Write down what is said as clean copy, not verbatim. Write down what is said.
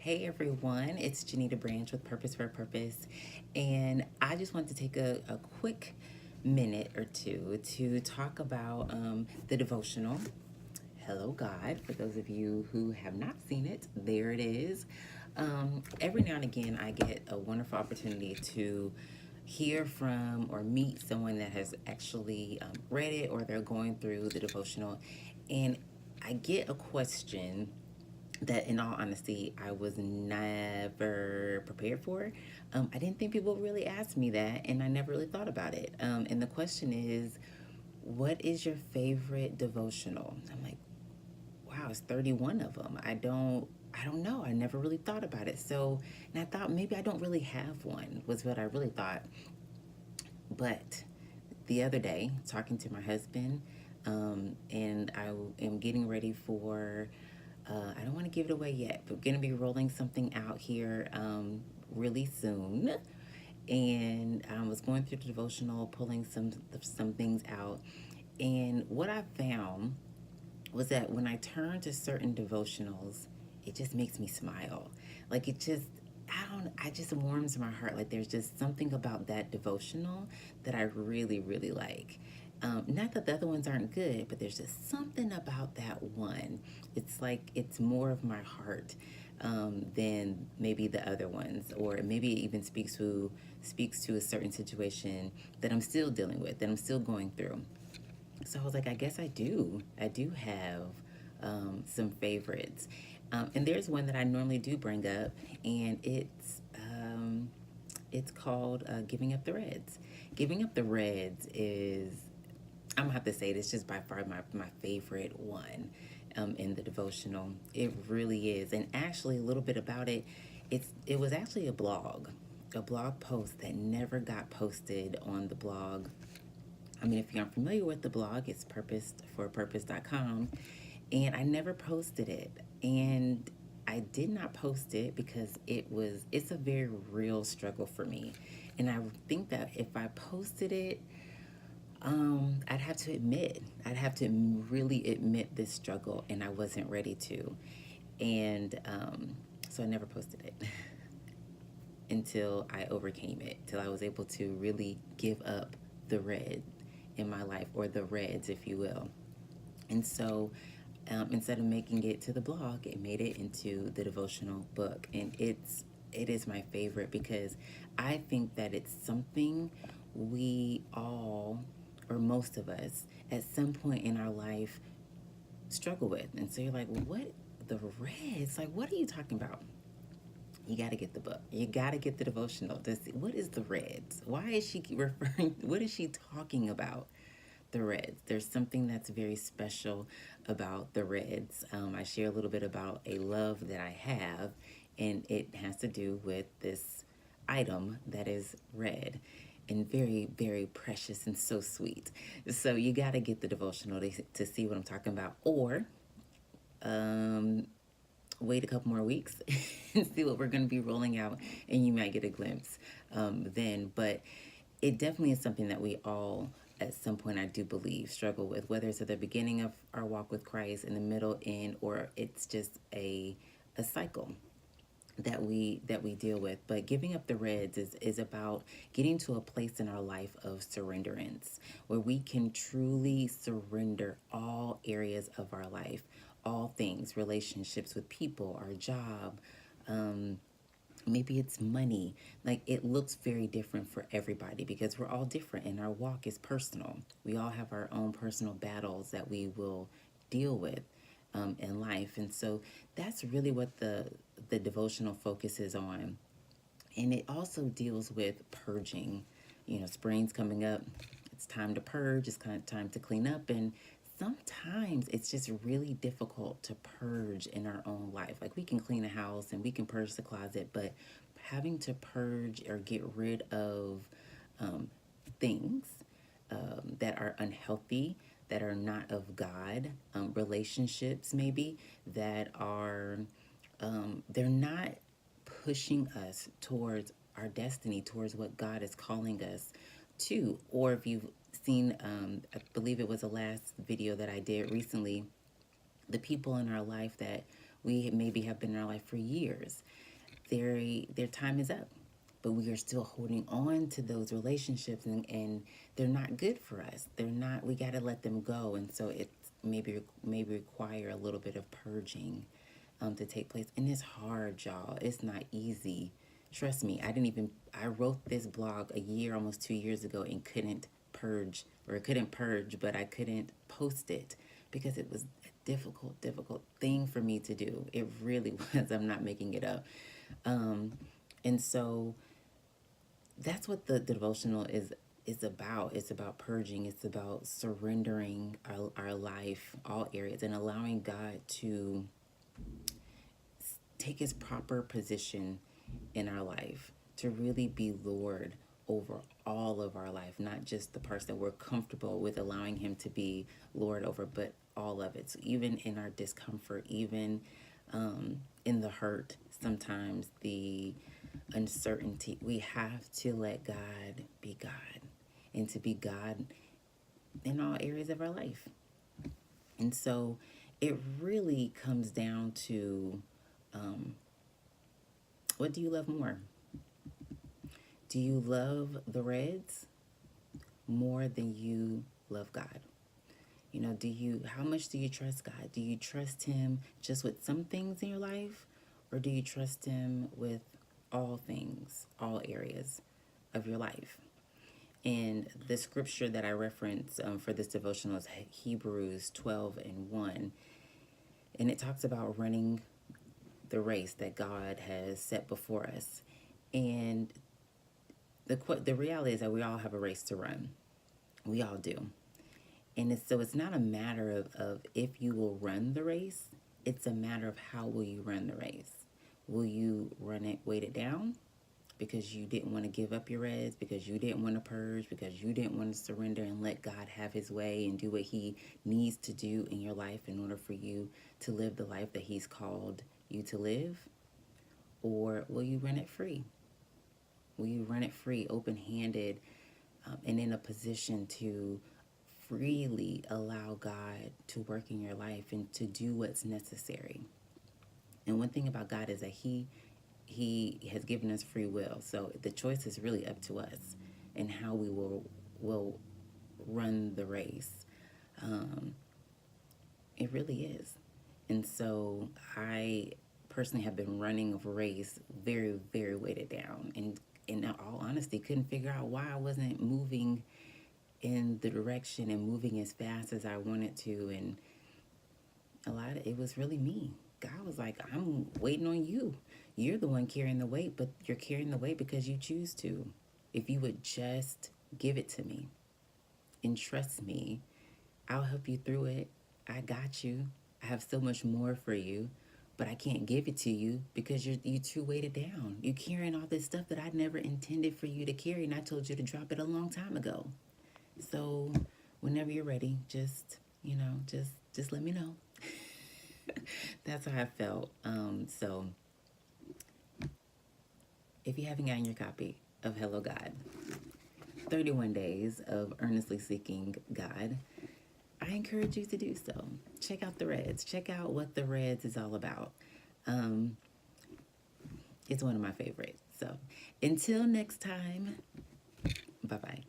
Hey everyone, it's Janita Branch with Purpose for a Purpose, and I just want to take a quick minute or two to talk about the devotional. Hello, God. For those of you who have not seen it, there it is. Every now and again, I get a wonderful opportunity to hear from or meet someone that has actually read it or they're going through the devotional, and I get a question that in all honesty I was never prepared for. I didn't think people would really ask me that, and I never really thought about it. And the question is, what is your favorite devotional? I'm like, wow, it's 31 of them. I don't know. I never really thought about it. So, and I thought maybe I don't really have one, was what I really thought. But the other day, talking to my husband, and I am getting ready for, I don't want to give it away yet, but going to be rolling something out here really soon. And I was going through the devotional, pulling some things out. And what I found was that when I turn to certain devotionals, it just makes me smile. Like it just, I just warms my heart. Like there's just something about that devotional that I really, really like. Not that the other ones aren't good, but there's just something about that one. It's like it's more of my heart than maybe the other ones, or maybe it even speaks to a certain situation that I'm still dealing with, that I'm still going through. So I was like, I guess I do. I do have some favorites. And there's one that I normally do bring up, and it's called Giving Up the Reds. Giving Up the Reds is, I'm gonna have to say, it's just by far my favorite one in the devotional. It really is. And actually, a little bit about it, it was actually a blog post that never got posted on the blog. I mean, if you're unfamiliar with the blog, it's purposeforpurpose.com. And I never posted it. And I did not post it because it's a very real struggle for me. And I think that if I posted it, I'd have to really admit this struggle, and I wasn't ready to. And so I never posted it until I overcame it, till I was able to really give up the red in my life, or the reds, if you will. And so instead of making it to the blog, it made it into the devotional book. And it is my favorite because I think that it's something we all, or most of us, at some point in our life struggle with. And so you're like, well, what? The reds? Like, what are you talking about? You got to get the book. You got to get the devotional to see what is the reds. Why is she referring? What is she talking about? The reds. There's something that's very special about the reds. I share a little bit about a love that I have, and it has to do with this item that is red and very, very precious and so sweet. So you got to get the devotional to see what I'm talking about, or um, wait a couple more weeks and see what we're going to be rolling out, and you might get a glimpse then. But it definitely is something that we all, at some point, I do believe, struggle with, whether it's at the beginning of our walk with Christ, in the middle, end, or it's just a cycle that we deal with. But giving up the reds is about getting to a place in our life of surrenderance, where we can truly surrender all areas of our life, all things, relationships with people, our job, maybe it's money. Like, it looks very different for everybody because we're all different, and our walk is personal. We all have our own personal battles that we will deal with in life. And so that's really what the devotional focuses on. And it also deals with purging. Spring's coming up. It's time to purge. It's kind of time to clean up. And sometimes it's just really difficult to purge in our own life. Like, we can clean a house and we can purge the closet, but having to purge or get rid of things that are unhealthy, that are not of God, relationships maybe that are, they're not pushing us towards our destiny, towards what God is calling us to. Or if you've seen, I believe it was the last video that I did recently, the people in our life that we maybe have been in our life for years. Their time is up, but we are still holding on to those relationships, and they're not good for us. They're not. We got to let them go, and so it maybe require a little bit of purging to take place. And it's hard, y'all. It's not easy. Trust me. I wrote this blog a year, almost 2 years ago, and couldn't purge, or couldn't purge, but I couldn't post it because it was a difficult thing for me to do. It really was. I'm not making it up. And so that's what the devotional is about. It's about purging. It's about surrendering our life, all areas, and allowing God to take his proper position in our life, to really be Lord over all of our life, not just the parts that we're comfortable with allowing him to be Lord over, but all of it. So even in our discomfort, even in the hurt, sometimes the uncertainty, we have to let God be God, and to be God in all areas of our life. And so it really comes down to what do you love more? Do you love the Reds more than you love God? You know, how much do you trust God? Do you trust him just with some things in your life, or do you trust him with all things, all areas of your life? And the scripture that I reference for this devotional is Hebrews 12:1. And it talks about running the race that God has set before us. And the reality is that we all have a race to run. We all do. And it's not a matter of if you will run the race. It's a matter of how will you run the race. Will you run it weighted down because you didn't want to give up your Reds, because you didn't want to purge, because you didn't want to surrender and let God have his way and do what he needs to do in your life in order for you to live the life that he's called you to live? Or will you run it free? Will you run it free, open-handed, and in a position to freely allow God to work in your life and to do what's necessary? And one thing about God is that he has given us free will. So the choice is really up to us and how we will run the race. It really is. And so I personally have been running a race very, very weighted down. And in all honesty, couldn't figure out why I wasn't moving in the direction and moving as fast as I wanted to. And a lot of it was really me. God was like, I'm waiting on you. You're the one carrying the weight, but you're carrying the weight because you choose to. If you would just give it to me and trust me, I'll help you through it. I got you. I have so much more for you, but I can't give it to you because you're too weighted down. You're carrying all this stuff that I never intended for you to carry, and I told you to drop it a long time ago. So whenever you're ready, just let me know. That's how I felt. So if you haven't gotten your copy of Hello God, 31 Days of Earnestly Seeking God, I encourage you to do so. Check out the Reds. Check out what the Reds is all about. It's one of my favorites. So until next time, bye-bye.